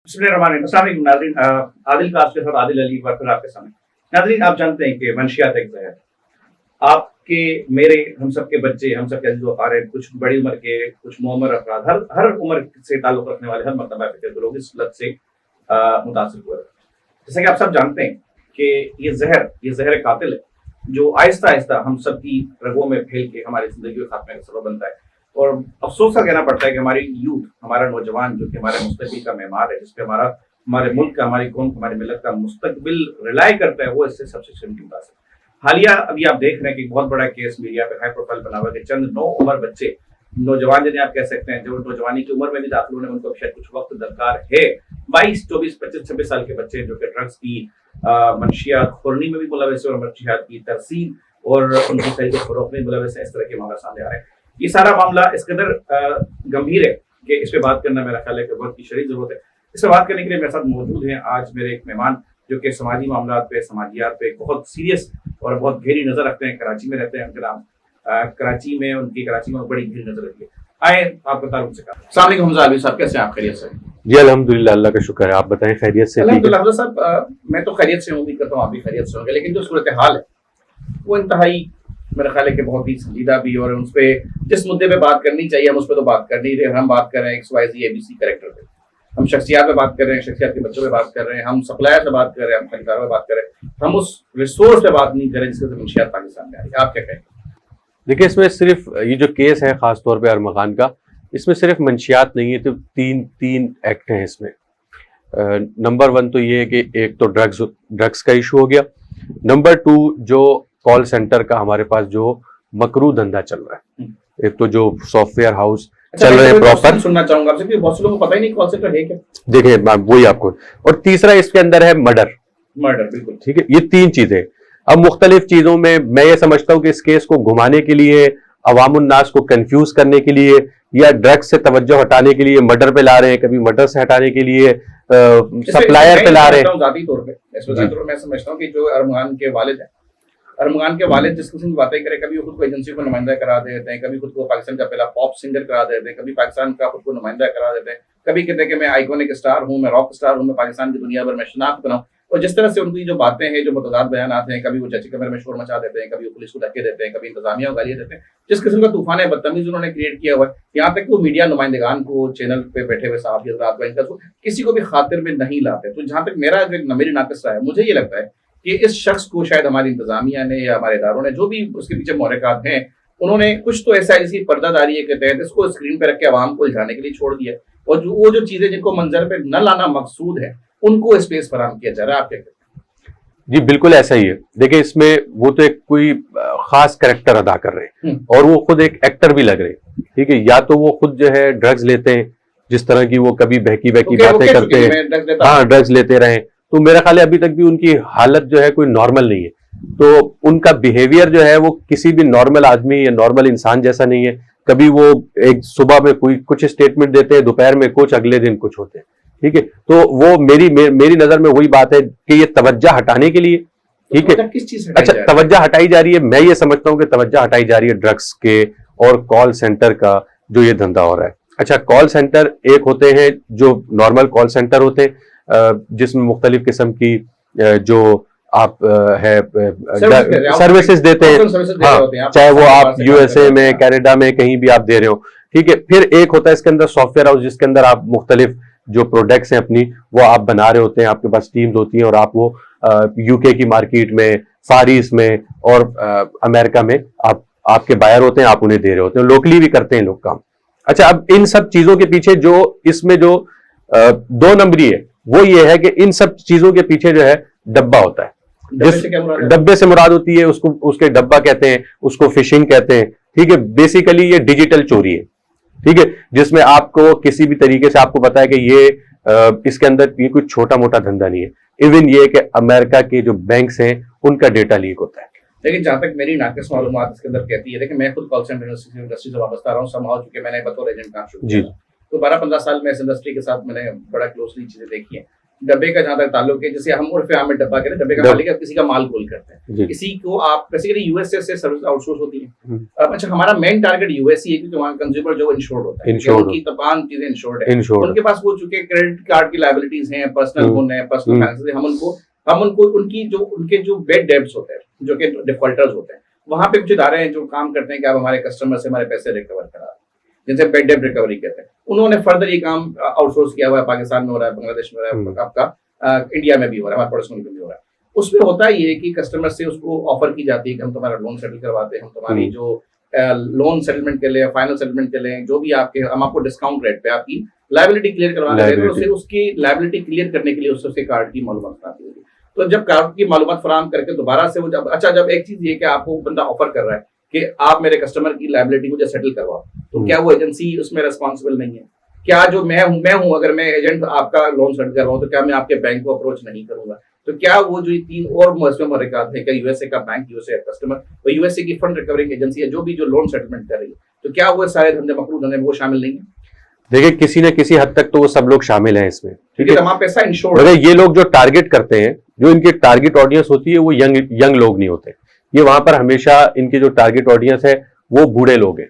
السلام علیکم ناظرین، عادل کاسٹ کے ساتھ عادل علی پھر آپ کے سامنے. ناظرین، آپ جانتے ہیں کہ منشیات ایک زہر، آپ کے میرے ہم سب کے بچے، ہم سب کے عزیز و اقارب، کچھ بڑی عمر کے، کچھ معمر افراد، ہر عمر سے تعلق رکھنے والے ہر مرتبہ فکر لوگ اس لت سے متاثر ہوئے. جیسا کہ آپ سب جانتے ہیں کہ یہ زہر قاتل ہے جو آہستہ آہستہ ہم سب کی رگوں میں پھیل کے ہماری زندگی کے خاتمے کا سبب بنتا ہے. اور افسوس کا کہنا پڑتا ہے کہ ہماری یوتھ، ہمارا نوجوان جو کہ ہمارے مستقبل کا معمار ہے، جس پہ ہمارے ملک کا، ہماری قوم، ہماری ملت کا مستقبل ریلائی کرتا ہے، وہ اس سے سب سے متاثر. حالیہ ابھی آپ دیکھ رہے ہیں کہ بہت بڑا کیس میڈیا پہ ہائی پروفائل بنا ہوا ہے کہ چند نو عمر بچے، نوجوان جنہیں آپ کہہ سکتے ہیں، جو نوجوانی کی عمر میں بھی داخل ہونے میں ان کو شاید کچھ وقت درکار ہے، 22 24 25 26 سال کے بچے جو کہ ڈرگس کی منشیات خورنی میں بھی ملوث ہے اور منشیات کی ترسیم اور ان کی خرید و فروخت میں ملوث ہے. اس طرح کے معاملہ سامنے آ رہے ہیں. یہ سارا معاملہ اس قدر گمبھیر ہے کہ اس پہ بات کرنا میرا خیال ہے کہ بہت کی شدید ضرورت ہے. اس پہ بات کرنے کے لیے میرے ساتھ موجود ہیں آج میرے ایک مہمان جو کہ سماجی معاملات پہ، سماجیات پہ بہت سیریس اور بہت گہری نظر رکھتے ہیں. کراچی میں رہتے ہیں. ان کا نام کراچی میں بڑی گہری نظر رکھتی ہے. آئے آپ کا تعلق سے کہا. السلام علیکم حمزہ علی صاحب، کیسے ہیں آپ؟ خیریت سے؟ جی الحمدللہ، اللہ کا شکر ہے. آپ بتائیں خیریت سے؟ الحمدللہ حمزہ صاحب، میں تو خیریت سے امید کرتا ہوں آپ بھی خیریت سے ہوں گے، لیکن جو صورتحال ہے وہ انتہائی میرا خیال ہے کہ بہت ہی سنجیدہ بھی، اور اس پہ جس مدعے پہ بات کرنی چاہیے ہم اس پہ تو بات کر نہیں رہے. ہم بات کر رہے ہیں XYZ ABC کریکٹر پہ، ہم شخصیات پہ بات کر رہے ہیں، شخصیات کے بچوں پہ بات کر رہے ہیں، ہم سپلائر پہ بات کر رہے ہیں، ہم خریداروں پہ بات کر رہے ہیں. ہم اس ریسورس پہ بات نہیں کر رہے جس سے منشیات پاکستان میں آ رہی ہے. آپ کیا کہیں؟ دیکھیں، اس میں صرف یہ جو کیس ہے خاص طور پہ ارمغان کا، اس میں صرف منشیات نہیں ہے، تو تین ایکٹ ہیں اس میں. نمبر 1 تو یہ ہے کہ ایک تو ڈرگس کا ایشو ہو گیا. نمبر 2 جو کال سینٹر کا ہمارے پاس جو مکرو دھندا چل رہا ہے. ایک تو جو سافٹ ویئر ہاؤس چل رہے ہیں پراپر، سننا چاہوں گا آپ سے کہ بہت سے لوگوں کو پتہ ہی نہیں کال سینٹر ہے کیا. دیکھیں وہی آپ کو. اور تیسرا اس کے اندر ہے مرڈر. بالکل ٹھیک ہے. یہ 3 چیزیں اب مختلف چیزوں میں یہ سمجھتا ہوں کہ اس کیس کو گھمانے کے لیے، عوام الناس کو کنفیوز کرنے کے لیے، یا ڈرگس سے توجہ ہٹانے کے لیے مرڈر پہ لا رہے ہیں، کبھی مرڈر سے ہٹانے کے لیے سپلائر پہ لا رہے ہیں. ذاتی طور پہ میں سمجھتا ہوں کہ جو ارمغان کے والد ہیں، ارمغان کے والد جس قسم کی باتیں کرے، کبھی وہ خود کو ایجنسی کو نمائندہ کرا دیتے ہیں، کبھی خود کو پاکستان کا پہلا پاپ سنگر کرا دیتے ہیں، کبھی پاکستان کا خود کو نمائندہ کرا دیتے ہیں، کبھی کہتے ہیں کہ میں آئیکونک اسٹار ہوں، میں راک اسٹار ہوں، میں پاکستان کی دنیا بھر میں شناخت بناؤں. اور جس طرح سے ان کی جو باتیں ہیں، جو متضاد بیانات ہیں، کبھی وہ چچی کمرے میں شور مچا دیتے ہیں، کبھی وہ پولیس کو دھکے دیتے ہیں، کبھی انتظامیہ کو گالیاں دیتے ہیں، جس قسم کا طوفان بدتمیزی انہوں نے کریٹ کیا ہوا ہے، یہاں تک کہ وہ میڈیا نمائندگان کو، چینل پہ بیٹھے ہوئے صحافی حضرات کو کسی کو بھی خاطر میں نہیں لاتے. تو جہاں تک میری ناقص رہا ہے، مجھے یہ لگتا ہے کہ اس شخص کو شاید ہماری انتظامیہ نے یا ہمارے اداروں نے، جو بھی اس کے پیچھے محرکات ہیں، انہوں نے کچھ تو ایسی پردہ داری کے تحت اس کو اسکرین پہ رکھ کے عوام کو الجھانے کے لیے چھوڑ دیا، اور وہ جو چیزیں جن کو منظر پہ نہ لانا مقصود ہے ان کو اسپیس فراہم کیا جا رہا ہے. آپ کیا کہتے ہیں؟ جی بالکل ایسا ہی ہے. دیکھیں اس میں وہ تو ایک کوئی خاص کریکٹر ادا کر رہے ہیں، اور وہ خود ایک ایکٹر بھی لگ رہے ہیں. ٹھیک ہے. یا تو وہ خود جو ہے ڈرگز لیتے ہیں، جس طرح کی وہ کبھی بہکی باتیں کرتے ہیں، ہاں ڈرگز لیتے رہے. تو میرا خیال ہے ابھی تک بھی ان کی حالت جو ہے کوئی نارمل نہیں ہے. تو ان کا بیہیویئر جو ہے وہ کسی بھی نارمل آدمی یا نارمل انسان جیسا نہیں ہے. کبھی وہ ایک صبح میں کوئی کچھ اسٹیٹمنٹ دیتے ہیں، دوپہر میں کچھ، اگلے دن کچھ ہوتے ہیں. ٹھیک ہے. تو وہ میری نظر میں وہی بات ہے کہ یہ توجہ ہٹانے کے لیے. ٹھیک ہے. اچھا، توجہ ہٹائی جا رہی ہے. میں یہ سمجھتا ہوں کہ توجہ ہٹائی جا رہی ہے ڈرگس کے اور کال سینٹر کا جو یہ دھندا ہو رہا ہے. اچھا، کال سینٹر ایک ہوتے ہیں جو نارمل کال سینٹر ہوتے ہیں، جس میں مختلف قسم کی جو آپ ہے سروسز دیتے ہیں، چاہے وہ آپ USA میں، کینیڈا میں، کہیں بھی آپ دے رہے ہو. ٹھیک ہے. پھر ایک ہوتا ہے اس کے اندر سافٹ ویئر ہاؤس، جس کے اندر آپ مختلف جو پروڈکٹس ہیں اپنی وہ آپ بنا رہے ہوتے ہیں. آپ کے پاس ٹیمز ہوتی ہیں اور آپ وہ UK کی مارکیٹ میں، فار ایسٹ میں اور امریکہ میں آپ کے بائر ہوتے ہیں، آپ انہیں دے رہے ہوتے ہیں. لوکلی بھی کرتے ہیں لوگ کام. اچھا، اب ان سب چیزوں کے پیچھے جو اس میں جو 2 نمبری ہے وہ یہ ہے کہ ان سب چیزوں کے پیچھے جو ہے ڈبہ ہوتا ہے. جس ڈبے سے مراد ہوتی ہے اس کے ڈبہ کہتے ہیں، اس کو فشنگ کہتے ہیں. ٹھیک ہے. بیسیکلی یہ ڈیجیٹل چوری ہے. ٹھیک ہے. جس میں آپ کو کسی بھی طریقے سے آپ کو پتا ہے کہ یہ اس کے اندر یہ کوئی چھوٹا موٹا دھندا نہیں ہے. ایون یہ کہ امریکہ کے جو بینکس ہیں ان کا ڈیٹا لیک ہوتا ہے. لیکن جہاں تک میری ناقص معلومات اس کے اندر کہتی ہے، دیکھیں میں خود کال سینٹر انڈسٹری سے وابستہ رہا ہوں سمہاؤ، چونکہ میں نے بطور ایجنٹ کام شروع کیا. تو 12-15 سال میں اس انڈسٹری کے ساتھ میں نے بڑا کلوزلی چیزیں دیکھی ہیں. ڈبے کا جہاں تک تعلق ہے, جیسے ہم عرف عام میں ڈبہ کہتے ہیں, ڈبے کا مالک کسی کا مال کول کرتے ہیں, کسی کو آپ بیسیکلی یو ایس اے سے سروس آؤٹ سورس ہوتی ہے. اچھا ہمارا مین ٹارگیٹ یو ایس ہے کیونکہ وہاں کنزیومر جو انشورڈ ہوتا ہے, ان کی تمام چیزیں انشورڈ ہے, ان کے پاس وہ چونکہ کریڈٹ کارڈ کی لائبلٹیز ہیں, پرسنل لون ہے, پرسنل فائنینس ہے, ہم ان کو ان کے جو بیڈ ڈیبٹس ہوتے ہیں, جو کہ ڈیفالٹرز ہوتے ہیں, وہاں پہ کچھ ادارے ہیں جو کام کرتے ہیں کہ آپ ہمارے کسٹمر سے ہمارے پیسے ریکور کرا, جیسے بیڈ ڈیبٹ ریکوری کہتے ہیں. انہوں نے فردر یہ کام آؤٹ سورس کیا ہوا ہے, پاکستان میں ہو رہا ہے, بنگلہ دیش میں ہو رہا ہے, آپ کا انڈیا میں بھی ہو رہا ہے, ہمارے پڑوس ملک میں بھی ہو رہا ہے. اس میں ہوتا یہ ہے کہ کسٹمر سے اس کو آفر کی جاتی ہے کہ ہم تمہارا لون سیٹل کرواتے ہیں, ہم تمہاری جو لون سیٹلمنٹ کے لیں, فائنل سیٹلمنٹ کے لیں, جو بھی آپ کے, ہم آپ کو ڈسکاؤنٹ ریٹ پہ آپ کی لائبلٹی کلیئر کروانا ہے, اس کی لائبلٹی کلیئر کرنے کے لیے اس کے کارڈ کی معلومات فراہم ہوگی. تو جب کارڈ کی معلومات فراہم کر کے دوبارہ سے وہ جب جب ایک چیز یہ کہ آپ کو بندہ آفر کر رہا ہے کہ آپ میرے کسٹمر کی لائبلٹی مجھے سیٹل کرواؤ, تو کیا وہ ایجنسی اس میں ریسپانسبل نہیں ہے؟ کیا جو میں ہوں اگر میں ایجنٹ آپ کا لون سیٹل کرواؤں تو کیا میں آپ کے بینک کو اپروچ نہیں کروں گا؟ تو کیا وہ جو 3 اور موثر محرکات ہیں کہ یو ایس اے کا bank, U S a customer, اور یو ایس اے کی فنڈ ریکورنگ ایجنسی ہے جو بھی جو لون سیٹلمنٹ کر رہی ہے, تو کیا وہ سارے دھندے مکروہ دھندے وہ شامل نہیں ہیں؟ دیکھیں کسی نہ کسی حد تک تو وہ سب لوگ شامل ہیں اس میں, ٹھیک ہے, تمام پیسہ انشورڈ. مگر یہ لوگ جو ٹارگیٹ کرتے ہیں, جو ان کی ٹارگیٹ آڈینس ہوتی ہے وہ ینگ لوگ نہیں ہوتے. یہ وہاں پر ہمیشہ ان کی جو ٹارگیٹ آڈینس ہے وہ بوڑھے لوگ ہیں,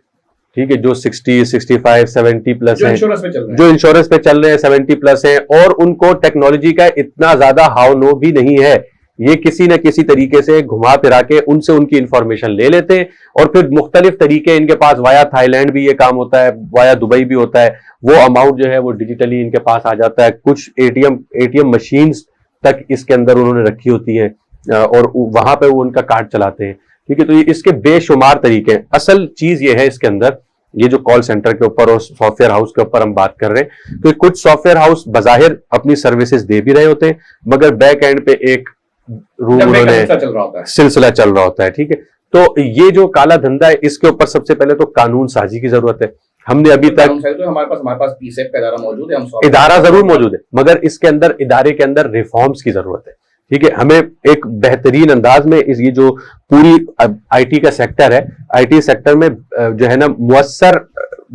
ٹھیک ہے, جو 60, 65, 70 پلس ہیں, جو انشورنس پہ چل رہے ہیں, 70 پلس ہیں, اور ان کو ٹیکنالوجی کا اتنا زیادہ ہاؤ نو بھی نہیں ہے. یہ کسی نہ کسی طریقے سے گھما پھرا کے ان سے ان کی انفارمیشن لے لیتے ہیں, اور پھر مختلف طریقے ان کے پاس, وایا تھائی لینڈ بھی یہ کام ہوتا ہے, وایا دبئی بھی ہوتا ہے, وہ اماؤنٹ جو ہے وہ ڈیجیٹلی ان کے پاس آ جاتا ہے. کچھ اے ٹی ایم مشینز تک اس کے اندر انہوں نے رکھی ہوتی ہیں, اور وہاں پہ وہ ان کا کارڈ چلاتے ہیں, ٹھیک ہے. تو یہ اس کے بے شمار طریقے ہیں. اصل چیز یہ ہے اس کے اندر, یہ جو کال سینٹر کے اوپر اور سافٹ ویئر ہاؤس کے اوپر ہم بات کر رہے ہیں, تو کچھ سافٹ ویئر ہاؤس بظاہر اپنی سروسز دے بھی رہے ہوتے ہیں, مگر بیک اینڈ پہ ایک روم انہوں نے سلسلہ چل رہا ہوتا ہے, ٹھیک ہے. تو یہ جو کالا دھندا ہے, اس کے اوپر سب سے پہلے تو قانون سازی کی ضرورت ہے. ہم نے ابھی تک ہمارے پاس پی سیپ کا ادارہ موجود ہے, ادارہ ضرور موجود ہے, مگر اس کے اندر ادارے کے اندر ریفارمز کی ضرورت ہے, ٹھیک ہے. ہمیں ایک بہترین انداز میں یہ جو پوری آئی ٹی کا سیکٹر ہے, آئی ٹی سیکٹر میں جو ہے نا مؤثر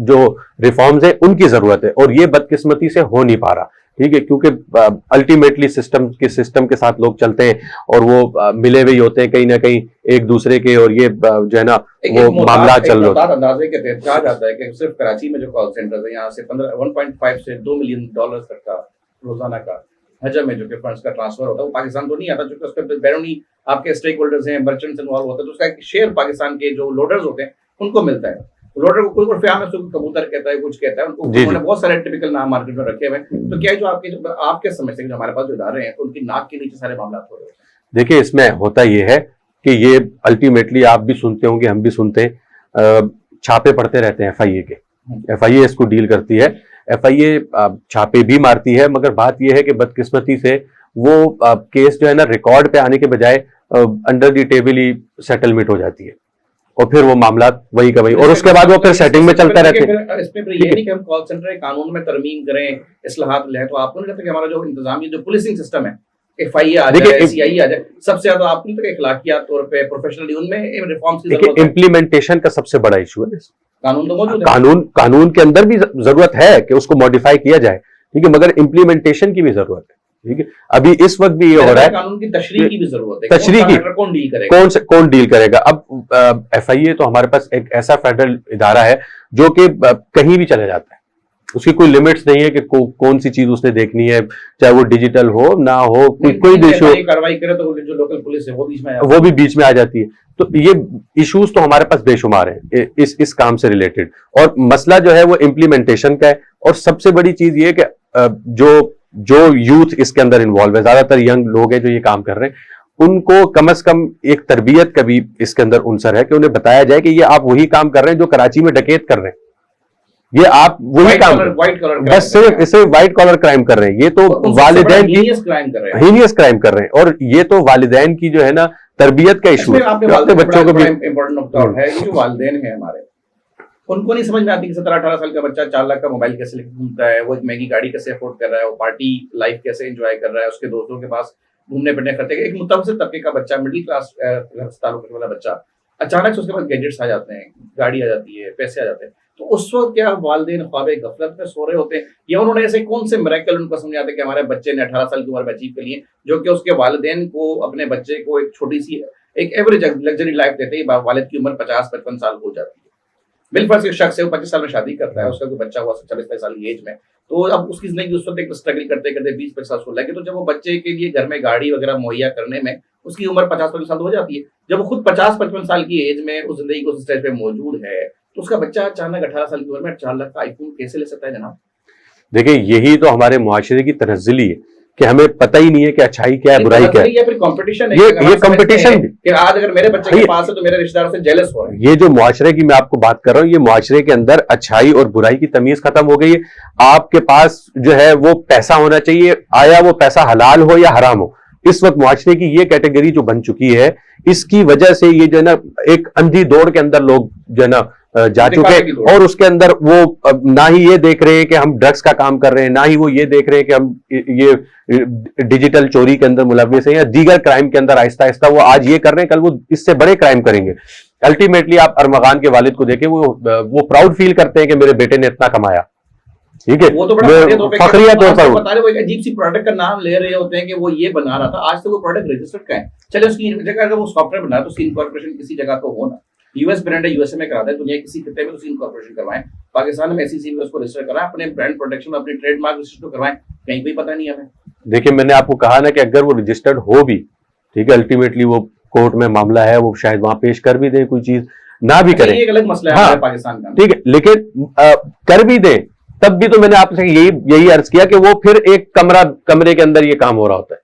جو ریفارمز ہیں ان کی ضرورت ہے, اور یہ بدقسمتی سے ہو نہیں پا رہا, ٹھیک ہے, کیونکہ الٹیمیٹلی سسٹم کے ساتھ لوگ چلتے ہیں, اور وہ ملے ہوئے ہوتے ہیں کہیں نہ کہیں ایک دوسرے کے, اور یہ جو ہے نا وہ معاملات چل رہے ہوتے ہیں. اندازے کے تحت کہا جاتا ہے کہ صرف کراچی میں جو کال سینٹرز ہیں, یہاں سے 1.5 سے 2 ملین ڈالر تک کا روزانہ کا حجم ہے جو کہ فنڈز کا ٹرانسفر ہوتا ہے. وہ پاکستان تو نہیں آتا, چونکہ اس پہ بیرونی آپ کے اسٹیک ہولڈرز ہیں, مرچنٹس انوالو ہوتے ہیں, تو اس کا ایک شیئر پاکستان کے جو لوڈرز ہوتے ہیں ان کو ملتا ہے. لوڈر کو کوئی فیام ہے, کبوتر کہتا ہے, کچھ کہتا ہے, ان کو انہوں نے بہت سارے ٹپیکل نام مارکیٹ میں رکھے ہوئے ہیں. تو کیا جو آپ کے سمجھ سے جو ہمارے پاس جو ادارے ہیں, تو ان کی ناک کے نیچے سارے معاملات ہو رہے ہیں؟ دیکھیں اس میں ہوتا یہ ہے کہ یہ الٹیمیٹلی آپ بھی سنتے ہوں گے, ہم بھی سنتے ہیں, چھاپے پڑتے رہتے ہیں ایف آئی اے کے. ایف آئی اے اس کو ڈیل کرتی ہے, ایف آئی اے چھاپے بھی مارتی ہے, مگر بات یہ ہے کہ بدقسمتی سے وہ کیس جو ہے نا ریکارڈ پہ آنے کے بجائے انڈر دی ٹیبل ہی سیٹلمنٹ ہو جاتی ہے, اور پھر وہ معاملات وہی کا وہی, اور اس کے بعد وہ پھر سیٹنگ میں چلتا رہتے ہیں. اس میں یہ نہیں کہ ہم کال سینٹر قانون میں ترمیم کریں, اصلاحات لیں, تو آپ کو نہیں لگتا کہ ہمارا جو انتظامیہ جو پولیسنگ سسٹم ہے, ایف آئی اے آ جائے, سی آئی آ جائے, سب سے زیادہ آپ کو نہیں لگتا کہ اخلاقیات طور پہ پروفیشنلی ان میں ریفارمز کی ضرورت ہے؟ امپلیمنٹیشن کا سب سے بڑا ایشو ہے. قانون تو موجود ہے, قانون کے اندر بھی ضرورت ہے کہ اس کو ماڈیفائی کیا جائے, ٹھیک ہے, مگر امپلیمنٹیشن کی بھی ضرورت ہے, ٹھیک ہے. ابھی اس وقت بھی یہ ہو رہا ہے, قانون کی تشریح کی بھی ضرورت ہے, تشریح کی, کون ڈیل کرے گا. اب ایف آئی اے تو ہمارے پاس ایک ایسا فیڈرل ادارہ ہے جو کہ کہیں بھی چلے جاتا ہے, اس کی کوئی لمٹس نہیں ہے کہ کون سی چیز اس نے دیکھنی ہے, چاہے وہ ڈیجیٹل ہو نہ ہو, کوئی بھی ایشو کارروائی کرے تو جو لوکل پولیس ہے وہ بھی بیچ میں آ جاتی ہے. تو یہ ایشوز تو ہمارے پاس بے شمار ہیں اس کام سے ریلیٹڈ, اور مسئلہ جو ہے وہ امپلیمنٹیشن کا ہے. اور سب سے بڑی چیز یہ کہ جو یوتھ اس کے اندر انوالو ہے, زیادہ تر ینگ لوگ ہیں جو یہ کام کر رہے ہیں, ان کو کم از کم ایک تربیت کا بھی اس کے اندر عنصر ہے کہ انہیں بتایا جائے کہ یہ آپ وہی کام کر رہے ہیں جو کراچی میں ڈکیت کر رہے ہیں, یہ آپ وہی کام بس صرف اسے وائٹ کالر کرائم کر رہے ہیں. یہ تو والدین کی ہینیس کرائم کر رہے ہیں, اور یہ تو والدین کی جو ہے نا تربیت کا ایشو ہے. بچوں کو بھی جو والدین ہیں ہمارے, ان کو نہیں سمجھ میں آتی کہ 17-18 سال کا بچہ 4 لاکھ کا موبائل کیسے لے کے گھومتا ہے, وہ ایک مہنگی گاڑی کیسے افورڈ کر رہا ہے, وہ پارٹی لائف کیسے انجوائے کر رہا ہے, اس کے دوستوں کے پاس گھومنے پھرنے خرچے. ایک متوسط طبقے کا بچہ, مڈل کلاس تعلق والا بچہ اچانک سے اس کے پاس گیجٹس آ جاتے ہیں, گاڑی آ جاتی ہے, پیسے آ جاتے ہیں, تو اس وقت کیا والدین خواب غفلت میں سو رہے ہوتے ہیں, یا انہوں نے ایسے کون سے میریکل ان کو سمجھاتے ہیں کہ ہمارے بچے نے 18 سال کی عمر میں اچیو کر لی ہے, جو کہ اس کے والدین کو اپنے بچے کو ایک چھوٹی سی ایک ایوریج لگژری لائف دیتے ہیں, والد کی عمر 50-55 سال ہو جاتی ہے. بالفرض ایک شخص ہے وہ 25 سال میں شادی کرتا ہے, اس کا کوئی بچہ ہوا 40 سال کی ایج میں, تو اب اس کی زندگی اس وقت ایک اسٹرگل کرتے کرتے 20-25 سال کو لگے, تو جب وہ بچے کے لیے گھر میں گاڑی وغیرہ مہیا کرنے میں اس کی عمر 50-55 سال ہو جاتی ہے, جب وہ خود 50-55 سال کی ایج میں اس زندگی کو اس اسٹیج پہ موجود ہے, تو اس کا بچہ اچانک 18 سال کی عمر میں 4 لاکھ کا آئی فون کیسے لے سکتا ہے جناب؟ دیکھیں یہی تو ہمارے معاشرے کی تنزلی ہے کہ ہمیں پتہ ہی نہیں ہے کہ اچھائی کیا ہے برائی کیا ہے. یہ پھر کمپٹیشن ہے, یہ کمپٹیشن کہ آج اگر میرے بچے کے پاس ہے تو میرے رشتہ داروں سے جیلس ہو رہے ہیں. یہ جو معاشرے کی میں آپ کو بات کر رہا ہوں, یہ معاشرے کے اندر اچھائی اور برائی کی تمیز ختم ہو گئی ہے. آپ کے پاس جو ہے وہ پیسہ ہونا چاہیے, آیا وہ پیسہ حلال ہو یا حرام ہو. اس وقت معاشرے کی یہ کیٹیگری جو بن چکی ہے, اس کی وجہ سے یہ جو ہے نا ایک اندھی دوڑ کے اندر لوگ جو ہے نا جا چکے, اور اس کے اندر وہ نہ ہی یہ دیکھ رہے ہیں کہ ہم ڈرگس کا کام کر رہے ہیں, نہ ہی وہ یہ دیکھ رہے ہیں کہ ہم یہ ڈیجیٹل چوری کے اندر ملوث ہیں یا دیگر کرائم کے اندر آہستہ آہستہ وہ آج یہ کر رہے ہیں, کل وہ اس سے بڑے کرائم کریں گے. الٹیمیٹلی آپ ارمغان کے والد کو دیکھیں, وہ پراؤڈ فیل کرتے ہیں کہ میرے بیٹے نے اتنا کمایا, ٹھیک ہے, وہ تو بڑا فخریہ طور پر بتا رہے, وہ ایک عجیب سی پروڈکٹ کا نام لے رہے ہوتے ہیں کہ وہ یہ بنا رہا تھا, آج تک وہ پروڈکٹ رجسٹرڈ کا ہے. چلے اس کی جگہ اگر وہ سافٹ ویئر بنا رہا ہے تو اس کی انکارپوریشن کسی جگہ تو ہو نا, یو ایس برانڈ ہے, یو ایس اے میں کراتا ہے, دنیا کسی خطے میں تو اس کی انکارپوریشن کروائیں, پاکستان میں SEC میں اس کو رجسٹر کرائیں, اپنے برانڈ پروٹیکشن اپنے ٹریڈ مارک رجسٹر کروائیں, کہیں کوئی پتہ نہیں ہمیں. دیکھیں میں نے آپ کو کہا نا کہ اگر وہ رجسٹرڈ ہو بھی, ٹھیک ہے, الٹیمیٹلی وہ کورٹ میں معاملہ ہے, وہ شاید وہاں پیش کر بھی دیں کوئی چیز, نہ بھی کریں, یہ ایک الگ مسئلہ ہے پاکستان کا, ٹھیک ہے, لیکن کر بھی دیں تب بھی تو میں نے آپ سے یہی عرض کیا کہ وہ پھر ایک کمرے کے اندر یہ کام ہو رہا ہوتا ہے,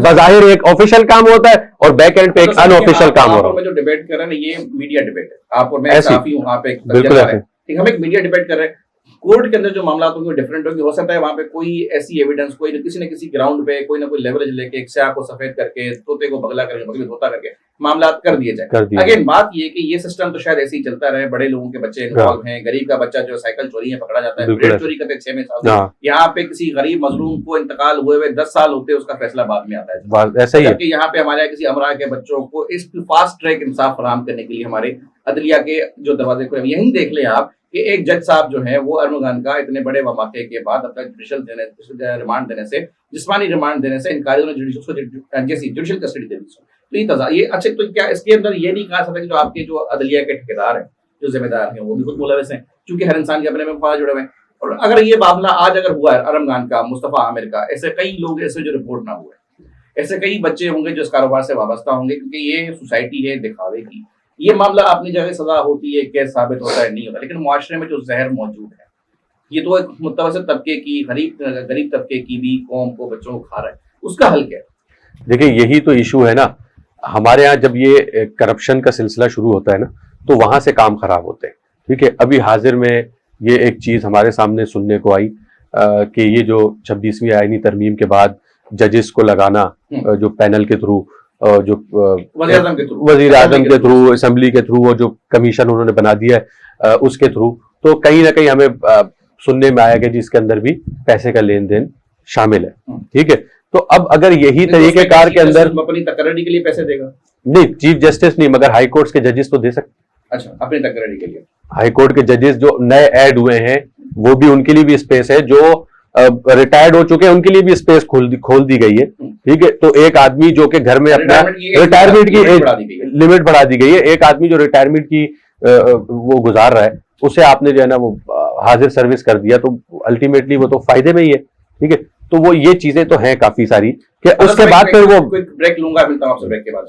بظاہر ایک آفیشیل کام ہوتا ہے اور بیک اینڈ پہ ایک ان آفیشیل کام ہو رہا ہے. جو ڈیبیٹ کر رہے ہیں یہ میڈیا ڈیبیٹ ہے, آپ اور میں صحافی ہوں, آپ ایک بالکل ہم ایک میڈیا ڈیبیٹ کر رہے ہیں. کورٹ کے اندر جو معاملات ہوں گے ڈفرینٹ ہوں گے, ہو سکتا ہے وہاں پہ کوئی ایسی ایویڈنس کوئی نہ کسی گراؤنڈ پہ کوئی نہ کوئی لیوریج لے کے ایک سیاہ کو سفید کر کے طوطے کو بغلا کر کے بغلی دھوتا کر کے معاملات کر دیے جائیں. اگین بات یہ کہ یہ سسٹم تو شاید ایسے ہی چلتا رہے, بڑے لوگوں کے بچے انوالو ہیں, غریب کا بچہ جو سائیکل چوری ہے پکڑا جاتا ہے, بریڈ چوری کرتے 6 سال, یہاں پہ کسی غریب مظلوم کو انتقال ہوئے 10 سال ہوتے اس کا فیصلہ بعد میں آتا ہے. ایسا ہی کہ یہاں پہ ہمارے کسی امرا کے بچوں کو اس فاسٹ ٹریک انصاف فراہم کرنے کے لیے ہمارے عدلیہ کے جو دروازے کھلے, یہیں دیکھ لیں آپ کہ ایک جج صاحب جو ہے وہ ارمغان کا اتنے بڑے واقعے کے بعد اپنا جوڈیشل ریمانڈ دینے سے, جسمانی ریمانڈ دینے سے انکار, جوڈیشل کسٹڈی دے دی. تو یہ اچھا, تو کیا اس کے اندر یہ نہیں کہا سکتا کہ جو آپ کے جو عدلیہ کے ٹھیکیدار ہیں, جو ذمہ دار ہیں, وہ بھی خود ملوث ہیں, کیونکہ ہر انسان کے اپنے میں مفاد جڑے ہوئے ہیں. اور اگر یہ معاملہ آج اگر ہوا ہے ارمغان کا, مصطفیٰ عامر کا, ایسے کئی لوگ ایسے جو رپورٹ نہ ہوئے, ایسے کئی بچے ہوں گے جو اس کاروبار سے وابستہ ہوں گے, کیونکہ یہ سوسائٹی ہے دکھاوے کی. یہ معاملہ اپنی جگہ سزا ہوتی ہے, کیس ثابت ہوتا ہے, نہیں ہوتا, لیکن معاشرے میں جو زہر موجود ہے یہ تو ایک متوسط طبقے کی, غریب طبقے کی بھی قوم کو, بچوں کو کھا رہا ہے. اس کا حل کیا ہے؟ دیکھیں یہی تو ایشو ہے نا, ہمارے ہاں جب یہ کرپشن کا سلسلہ شروع ہوتا ہے نا تو وہاں سے کام خراب ہوتے ہیں. ٹھیک ہے, ابھی حاضر میں یہ ایک چیز ہمارے سامنے سننے کو آئی کہ یہ جو 26ویں آئینی ترمیم کے بعد ججز کو لگانا جو پینل کے تھرو, جو وزیر اعظم کے تھرو, اسمبلی کے تھرو, جو کمیشن انہوں نے بنا دیا ہے اس کے تھرو, تو کہیں نہ کہیں ہمیں سننے میں آیا کہ جس کے اندر بھی پیسے کا لین دین شامل ہے. ٹھیک ہے, تو اب اگر یہی طریقہ کار کے اندر اپنی تقرری کے لیے پیسے دے گا, نہیں چیف جسٹس نہیں مگر ہائی کورٹس کے ججز تو دے سکتے. اچھا, اپنی تقرری کے لیے ہائی کورٹ کے ججز جو نئے ایڈ ہوئے ہیں وہ بھی, ان کے لیے بھی اسپیس ہے, جو ریٹائرڈ ہو چکے ہیں ان کے لیے بھی اسپیس کھول دی گئی ہے. ٹھیک ہے, تو ایک آدمی جو کہ گھر میں اپنا ریٹائرمنٹ کی لمٹ بڑھا دی گئی ہے, ایک آدمی جو ریٹائرمنٹ کی وہ گزار رہا ہے اسے آپ نے جو ہے نا وہ حاضر سروس کر دیا, تو الٹیمیٹلی وہ تو فائدے میں ہی ہے. ٹھیک ہے, تو وہ یہ چیزیں تو ہیں کافی ساری کہ اس کے بعد پھر وہ بریک لوں گا, ملتا ہوں آپ سے بریک کے بعد.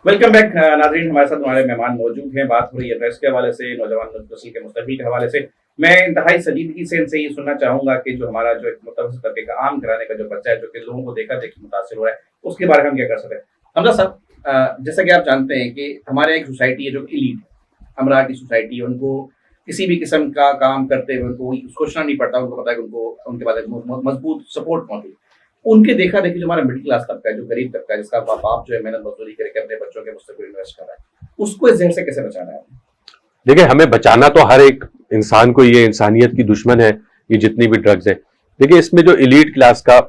ویلکم بیک ناظرین, ہمارے ساتھ ہمارے مہمان موجود ہیں. بات ہو رہی ہے ڈرگس کے حوالے سے, نوجوان نسل کے مستقبل کے حوالے سے. میں انتہائی سنجیدگی سے ان سے یہ سننا چاہوں گا کہ جو ہمارا جو ایک متوسط طبقے کا عام گھرانے کا جو بچہ ہے جو کہ لوگوں کو دیکھا دیکھی متاثر ہو رہا ہے, اس کے بارے میں ہم کیا کر سکتے ہیں؟ حمزہ صاحب, جیسا کہ آپ جانتے ہیں کہ ہمارے ایک سوسائٹی ہے جو ایلیٹ ہے, امرا کی سوسائٹی ہے, ان کو کسی بھی قسم کا کام کرتے ہوئے ان کو سوچنا نہیں پڑتا, ان کو پتا ہے کہ ان کو ان کے پاس مضبوط سپورٹ موجود ہے. ان کے دیکھا دیکھی جو ہمارا مڈل کلاس طبقہ ہے, جو غریب طبقہ ہے, جس کا باپ جو ہے محنت مزدوری کر کے اپنے بچوں کے مستقبل انویسٹ کر رہا ہے, اس کو اس زہر سے کیسے بچانا ہے؟ دیکھیں ہمیں بچانا تو ہر ایک انسان کو, یہ انسانیت کی دشمن ہے یہ جتنی بھی ڈرگز ہیں. دیکھیں اس میں جو ایلیٹ کلاس کا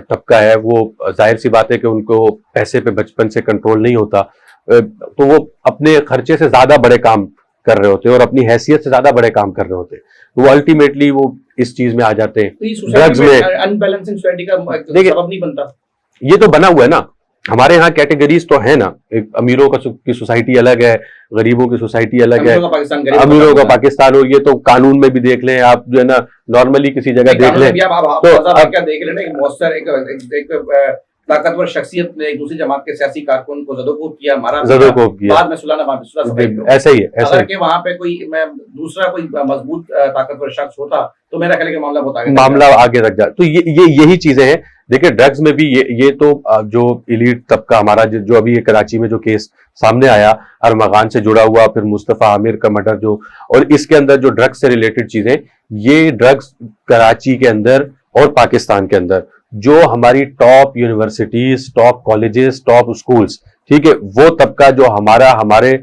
طبقہ ہے وہ ظاہر سی بات ہے کہ ان کو پیسے پہ بچپن سے کنٹرول نہیں ہوتا, تو وہ اپنے خرچے سے زیادہ بڑے کام کر رہے ہوتے ہیں اور اپنی حیثیت سے زیادہ بڑے کام کر رہے ہوتے ہیں, تو وہ الٹیمیٹلی وہ اس چیز میں آ جاتے ہیں. ڈرگز میں انبیلنسنگ سوسائٹی کا سبب نہیں بنتا, یہ تو بنا ہوا ہے نا. ہمارے یہاں کیٹیگریز تو ہے نا, ایک امیروں کی سوسائٹی الگ ہے, غریبوں کی سوسائٹی الگ ہے, امیروں کا پاکستان, اور یہ تو قانون میں بھی دیکھ لیں آپ, جو ہے نا نارملی کسی جگہ دیکھ لیں تو دیکھ لیں ایک مؤثر ایک طاقتور شخصیت نے ایک دوسری جماعت کے سیاسی کارکن کو زدوکوب کیا, مارا, بعد میں سلانہ ایسا ہی ہے. اگر کہ وہاں پہ کوئی دوسرا کوئی مضبوط طاقتور شخص ہوتا تو میرا خیال ہے کہ معاملہ آگے رکھ جائے. تو یہی چیزیں ہیں. دیکھیں ڈرگز میں بھی یہ تو جو ایلیٹ طبقہ ہمارا, جو ابھی یہ کراچی میں جو کیس سامنے آیا ارمغان سے جڑا ہوا, پھر مصطفیٰ عامر کا مرڈر, جو اور اس کے اندر جو ڈرگز سے ریلیٹڈ چیزیں, یہ ڈرگز کراچی کے اندر اور پاکستان کے اندر جو ہماری top universities, top colleges, top schools, ٹھیک ہے, وہ طبقہ جو ہمارے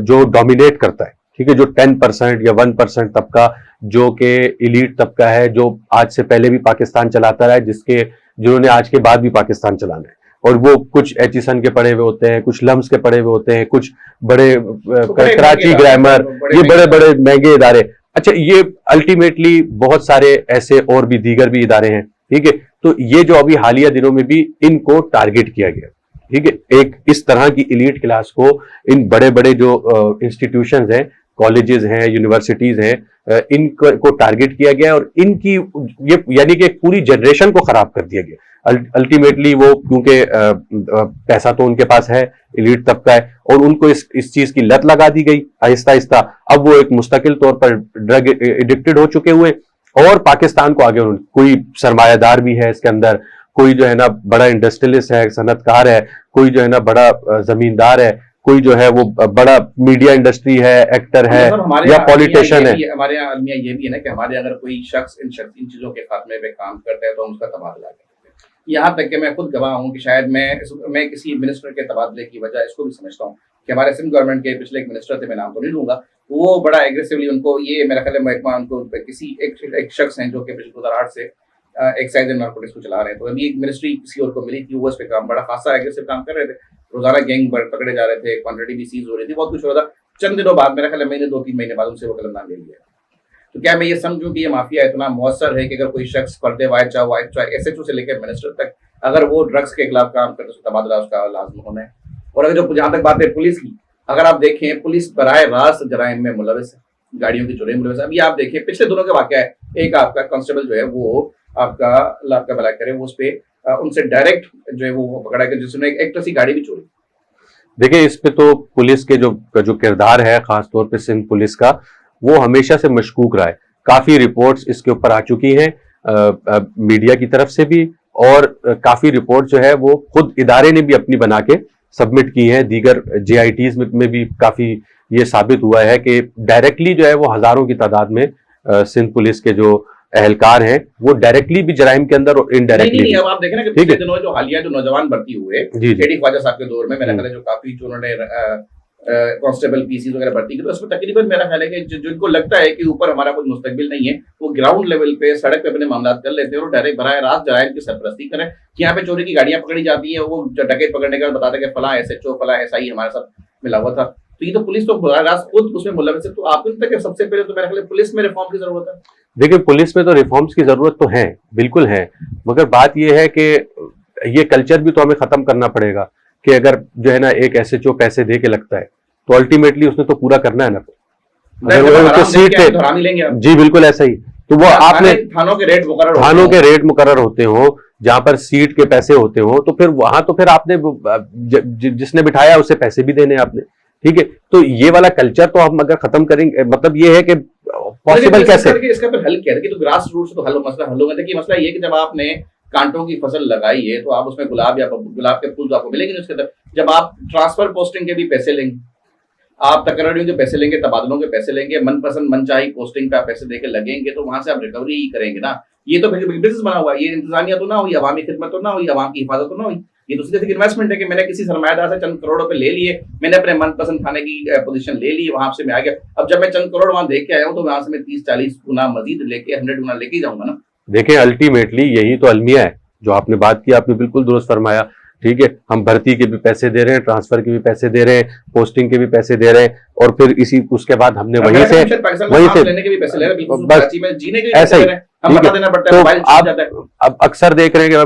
جو ڈومینیٹ کرتا ہے, ٹھیک ہے, جو 10% یا 1% طبقہ جو کہ ایلیٹ طبقہ ہے, جو آج سے پہلے بھی پاکستان چلاتا رہا ہے, جنہوں نے آج کے بعد بھی پاکستان چلانا ہے, اور وہ کچھ ایچیسن کے پڑھے ہوئے ہوتے ہیں, کچھ لمس کے پڑھے ہوئے ہوتے ہیں, کچھ بڑے کراچی گرامر, یہ بڑے بڑے مہنگے ادارے. اچھا, یہ الٹیمیٹلی بہت سارے ایسے اور بھی دیگر بھی ادارے ہیں, ٹھیک ہے. تو یہ جو ابھی حالیہ دنوں میں بھی ان کو ٹارگٹ کیا گیا, ٹھیک ہے, ایک اس طرح کی ایلیٹ کلاس کو ان بڑے بڑے جو انسٹیٹیوشنز ہیں, کالجز ہیں, یونیورسٹیز ہیں, ان کو ٹارگٹ کیا گیا, اور ان کی یہ یعنی کہ ایک پوری جنریشن کو خراب کر دیا گیا. الٹیمیٹلی وہ کیونکہ پیسہ تو ان کے پاس ہے, ایلیٹ طبقہ ہے, اور ان کو اس چیز کی لت لگا دی گئی آہستہ آہستہ. اب وہ ایک مستقل طور پر ڈرگ ایڈکٹڈ ہو چکے ہوئے, اور پاکستان کو آگے کوئی سرمایہ دار بھی ہے اس کے اندر, کوئی جو ہے نا بڑا انڈسٹریلسٹ ہے, صنعت کار ہے, کوئی جو ہے نا بڑا زمیندار ہے, کوئی جو ہے وہ بڑا میڈیا انڈسٹری ہے, ایکٹر ہے, یا پولیٹیشین ہے. ہمارے یہاں المیہ یہ بھی ہے نا کہ ہمارے اگر کوئی شخص ان چیزوں کے خاتمے پہ کام کرتا ہے تو ہم اس کا تبادلہ کرتے ہیں. یہاں تک کہ میں خود گواہ ہوں کہ شاید میں کسی منسٹر کے تبادلے کی وجہ اس کو بھی سمجھتا ہوں کہ ہمارے سندھ گورنمنٹ کے پچھلے ایک منسٹر تھے, میں نام تو نہیں لوں گا, وہ بڑا ایگریسولی ان کو یہ میرا خیال ہے محکمہ ان کو کسی ایک شخص ہیں جو کہ 2008 سے ایکسائز اینڈ نارکوٹکس کو چلا رہے ہیں, تو ابھی ایک منسٹری کسی اور کو ملی تھی, وہ اس پہ کام بڑا خاصا ایگریسو کام کر رہے تھے, روزانہ گینگ پکڑے جا رہے تھے, کوانٹٹی بھی سیز ہو رہی تھی, بہت کچھ ہو رہا تھا. چند دنوں بعد میرا خیال ہے مہینے 2-3 مہینے بعد ان سے وہ قلمدان لے لیا. تو کیا میں یہ سمجھوں کہ یہ مافیا اتنا مؤثر ہے کہ اگر کوئی شخص پردے وائد چاہے ایس ایچ او سے لے کے منسٹر تک, اگر وہ ڈرگس کے خلاف کام کرتے تو تبادلہ اس کا لازم ہونا ہے. اور اگر جو جہاں تک بات ہے پولیس کی, اگر آپ دیکھیں پولیس براہ راست جرائم میں ملوث ہے, گاڑیوں کی چوری ملوث ہے. ابھی آپ دیکھیں پچھلے دنوں کا واقعہ ہے, ایک آپ کا کانسٹیبل جو ہے وہ آپ کا اللہ آپ کا بھلا کرے, وہ اس پہ ان سے ڈائریکٹ جو ہے وہ پکڑا گیا جس نے ایک ٹرسی گاڑی بھی چوری. دیکھیں اس پہ تو پولیس کے جو کردار ہے خاص طور پہ سندھ پولیس کا, وہ ہمیشہ سے مشکوک رہا ہے. کافی رپورٹس اس کے اوپر آ چکی ہیں میڈیا کی طرف سے بھی, اور کافی رپورٹ جو ہے وہ خود ادارے نے بھی اپنی بنا کے سبمٹ کی ہیں. دیگر جے آئی ٹیز میں بھی کافی یہ ثابت ہوا ہے کہ ڈائریکٹلی جو ہے وہ ہزاروں کی تعداد میں سندھ پولیس کے جو اہلکار ہیں وہ ڈائریکٹلی بھی جرائم کے اندر اور انڈائریکٹلی. نہیں, اب آپ دیکھیں نا کہ پچھلے دنوں جو حالیہ جو نوجوان بھرتی ہوئے ایڈی خواجہ صاحب کے دور میں, میرا خیال ہے جو کافی جو انہوں نے کانسٹیبل پی سیز وغیرہ بھرتی کی, تو اس میں تقریباً میرا خیال ہے کہ جن کو لگتا ہے کہ اوپر ہمارا کوئی مستقبل نہیں ہے, وہ گراؤنڈ لیول پہ سڑک پہ اپنے معاملات کر لیتے ہیں اور ڈائریکٹ براہ راست جرائم کی سرپرستی کریں. کہ یہاں پہ چوری کی گاڑیاں پکڑی جاتی ہیں, وہ ڈکیت پکڑنے کے بعد بتاتے ہیں کہ فلاں ایس ایچ او فلاں ایس آئی ہمارے ساتھ ملا ہوا تھا. تو یہ تو پولیس تو براہ راست خود اس میں ملوث ہے. تو آپ کو لگتا ہے کہ سب سے پہلے تو میرا خیال ہے پولیس میں ریفارم کی ضرورت ہے. دیکھیں پولیس میں تو ریفارمز کی ضرورت تو ہے, بالکل ہے, مگر بات یہ ہے کہ یہ کلچر بھی تو ہمیں ختم کرنا پڑے گا کہ اگر جو ہے نا ایک ایس ایچ او پیسے دے کے لگتا ہے تو الٹیمیٹلی اس نے تو پورا کرنا ہے نا. جی بالکل ایسا ہی. تو وہ آپ نے تھانوں کے ریٹ مقرر ہوتے ہوں جہاں پر سیٹ کے پیسے ہوتے ہوں, تو پھر وہاں تو پھر آپ نے جس نے بٹھایا اسے پیسے بھی دینے آپ نے, ٹھیک ہے. تو یہ والا کلچر تو ہم اگر ختم کریں گے, مطلب یہ ہے کہ پاسبل کیسے, اس کا پھر حل کیا ہے؟ تو گراس روٹ سے تو مسئلہ حل ہوگا. دیکھیے مسئلہ یہ کہ جب آپ نے کانٹوں کی فصل لگائی ہے تو آپ اس میں گلاب کے پھول آپ کو ملیں گے. اس کے اندر جب آپ ٹرانسفر پوسٹنگ کے بھی پیسے لیں گے, آپ تقرریوں کے پیسے لیں گے, تبادلوں کے پیسے لیں گے, من پسند من چاہی پوسٹنگ پہ پیسے دے کے لگیں گے, تو وہاں سے آپ ریکوری ہی کریں گے نا. یہ تو بزنس بنا ہوا ہے, یہ انتظامیہ تو نہ ہوئی, عوامی خدمت تو نہ ہوئی, عوام کی حفاظت تو نہ ہوئی. یہ تو صرف انویسٹمنٹ ہے کہ میں نے کسی سرمایہ دار سے چند کروڑ روپے لے لیے, میں نے اپنے من پسند کھانے کی پوزیشن لے لی, وہاں سے میں آ گیا. اب جب میں چند کروڑ وہاں دے کے آیا ہوں تو وہاں سے میں 30-40 گنا مزید لے کے 100 گنا لے کے جاؤں گا نا. دیکھیں الٹیمیٹلی یہی تو المیہ ہے جو آپ نے بات کی, آپ نے بالکل درست فرمایا. ٹھیک ہے, ہم بھرتی کے بھی پیسے دے رہے ہیں, ٹرانسفر کے بھی پیسے دے رہے ہیں, پوسٹنگ کے بھی پیسے دے رہے ہیں, اور پھر اس کے بعد ہم نے وہیں سے ایسا ہی. تو آپ اب اکثر دیکھ رہے ہیں کہ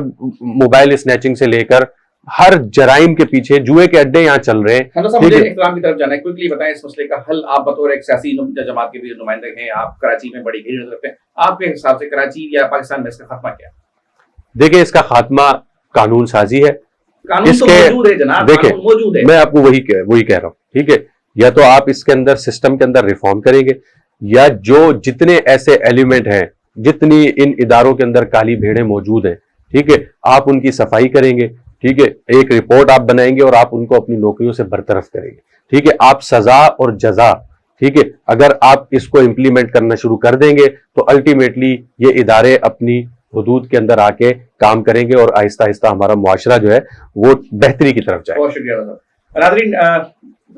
موبائل اسنیچنگ سے لے کر ہر جرائم کے پیچھے جوئے کے اڈے یہاں چل رہے ہیں. مجھے احترام کی طرف جانا ہے, کوئکلی بتائیں اس مسئلے کا حل. آپ بطور ایک سیاسی جماعت کے بھی نمائندے ہیں, آپ کراچی میں بڑی بھیڑ رکھتے ہیں, آپ کے حساب سے کراچی یا پاکستان میں اس کا خاتمہ کیا ہے؟ دیکھیں, اس کا خاتمہ قانون سازی ہے. قانون تو موجود ہے جناب, دیکھیں موجود ہے, میں آپ کو وہی کہہ رہا ہوں. ٹھیک ہے, یا تو آپ اس کے اندر سسٹم کے اندر ریفارم کریں گے, یا جو جتنے ایسے ایلیمنٹ ہیں, جتنی ان اداروں کے اندر کالی بھیڑیں موجود ہیں, ٹھیک ہے, آپ ان کی صفائی کریں گے. ٹھیک ہے, ایک رپورٹ آپ بنائیں گے اور آپ ان کو اپنی نوکریوں سے برطرف کریں گے. ٹھیک ہے, آپ سزا اور جزا, ٹھیک ہے, اگر آپ اس کو امپلیمنٹ کرنا شروع کر دیں گے تو الٹیمیٹلی یہ ادارے اپنی حدود کے اندر آ کے کام کریں گے, اور آہستہ آہستہ ہمارا معاشرہ جو ہے وہ بہتری کی طرف جائے. بہت شکریہ صاحب. ناظرین,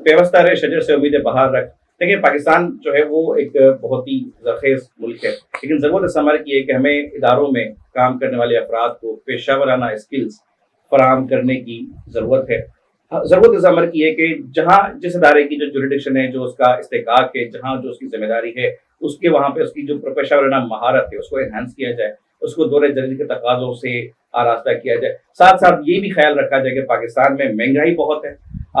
پیوستہ رہے شجر سے امید بہار رکھ. دیکھیں, پاکستان جو ہے وہ ایک بہت ہی زرخیز ملک ہے, لیکن ضرورت اس عمل کی ہے کہ ہمیں اداروں میں کام کرنے والے افراد کو پیشہ ورانہ اسکلز فراہم کرنے کی ضرورت ہے. ضرورت اس عمل کی ہے کہ جہاں جس ادارے کی جو جوریڈکشن ہے, جو اس کا استحقاق ہے, جہاں جو اس کی ذمہ داری ہے, اس کے وہاں پہ اس کی جو پیشہ ورانہ مہارت ہے اس کو انہانس کیا جائے, اس کو دور جدید کے تقاضوں سے آراستہ کیا جائے. ساتھ ساتھ یہ بھی خیال رکھا جائے کہ پاکستان میں مہنگائی بہت ہے,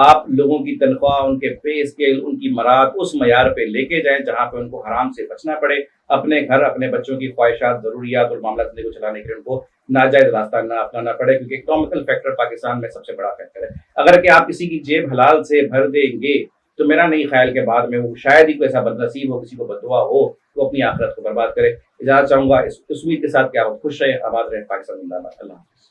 آپ لوگوں کی تنخواہ, ان کے پے اسکیل, ان کی مراد اس معیار پہ لے کے جائیں جہاں پہ ان کو حرام سے بچنا پڑے, اپنے گھر, اپنے بچوں کی خواہشات, ضروریات اور معاملات زندگی کو چلانے کے لیے ان کو ناجائز راستہ نہ اپنانا پڑے, کیونکہ اکنامیکل فیکٹر پاکستان میں سب سے بڑا فیکٹر ہے. اگر کہ آپ کسی کی جیب حلال سے بھر دیں گے تو میرا نہیں خیال کہ بعد میں وہ شاید ہی کوئی ایسا بدنصیب ہو, کسی کو بددعا ہو, وہ اپنی آخرت کو برباد کرے. اجازت چاہوں گا اس امید کے ساتھ کہ آپ خوش رہیں, آباد رہیں. پاکستان زندہ باد. اللہ حافظ.